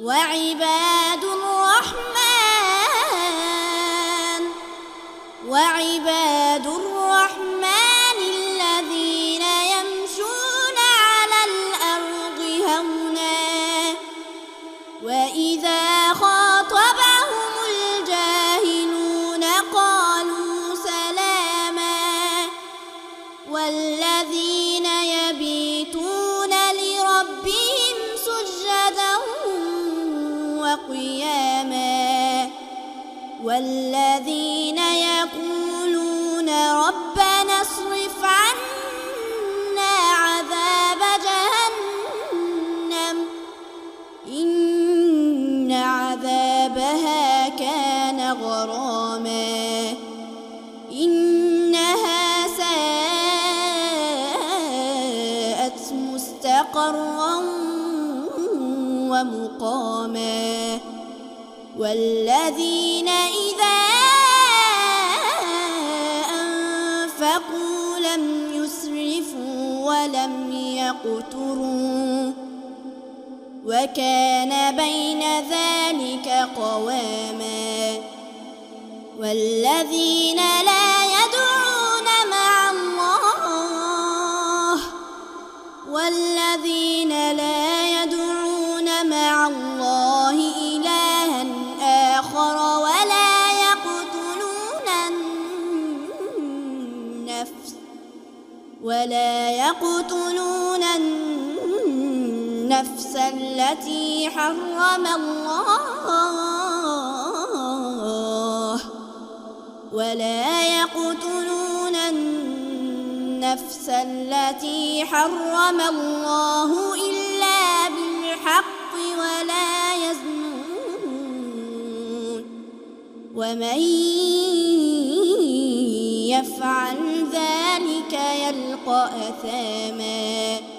وعباد الرحمن الذين يمشون على الأرض هونا وإذا خاطبهم الجاهلون قالوا سلاما والذين يبيتون لربهم سجدا وقياما والذين يقولون ربنا اصرف عنا عذاب جهنم إن عذابها كان غراما إنها ساءت مستقرا ومقاما والذين إذا أنفقوا لم يسرفوا ولم يقتروا وكان بين ذلك قواما والذين لا يدعون مع الله إلها آخر ولا يقتلون النفس التي حرم الله إلا بالحق ولا يزنون ومن يفعل ذلك يلقى أثاما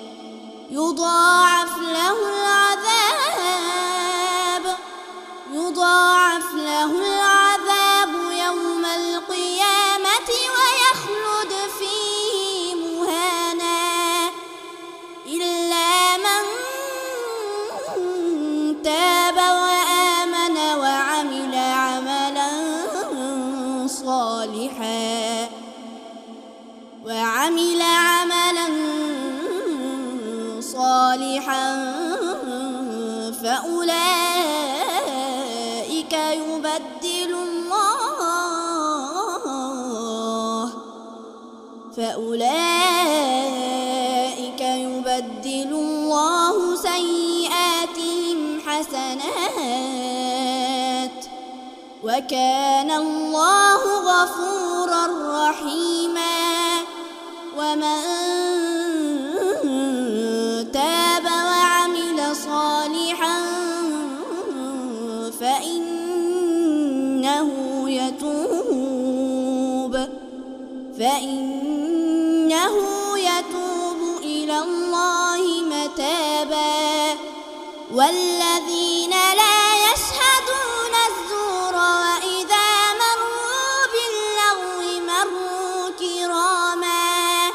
يضاعف له العذاب يوم القيامة ويخلد فيه مهانا إلا من تاب وآمن وعمل عملا صالحا فأولئك يبدل الله سيئاتهم حسنات وكان الله غفورا رحيما ومن تاب وعمل صالحا فإنه يتوب إلى الله متابا والذين لا يشهدون الزور وإذا مروا باللغو مروا كراما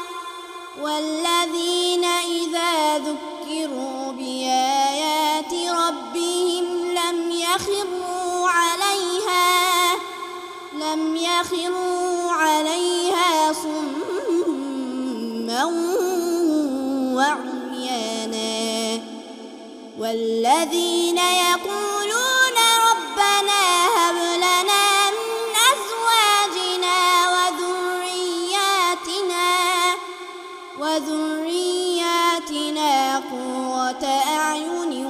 والذين إذا ذكروا بآيات ربهم لم يخروا عليها صما وعميانا والذين يقولون ربنا هب لنا من أزواجنا وذرياتنا قرة أعين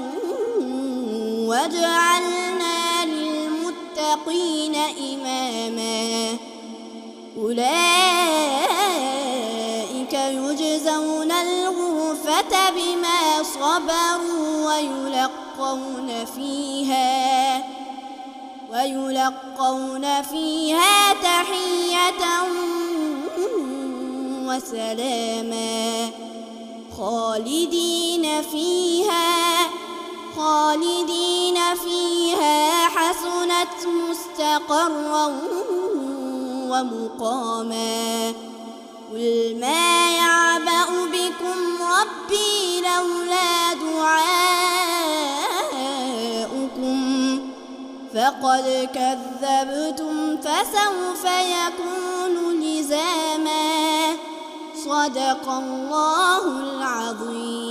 واجعلنا للمتقين إماما أولئك يجزون الغرفة بما صبروا ويلقون فيها تحية وسلاما خالدين فيها حسنت مستقرا ومقاما قل ما يعبأ بكم ربي لولا دعاؤكم فقد كذبتم فسوف يكون لزاما. صدق الله العظيم.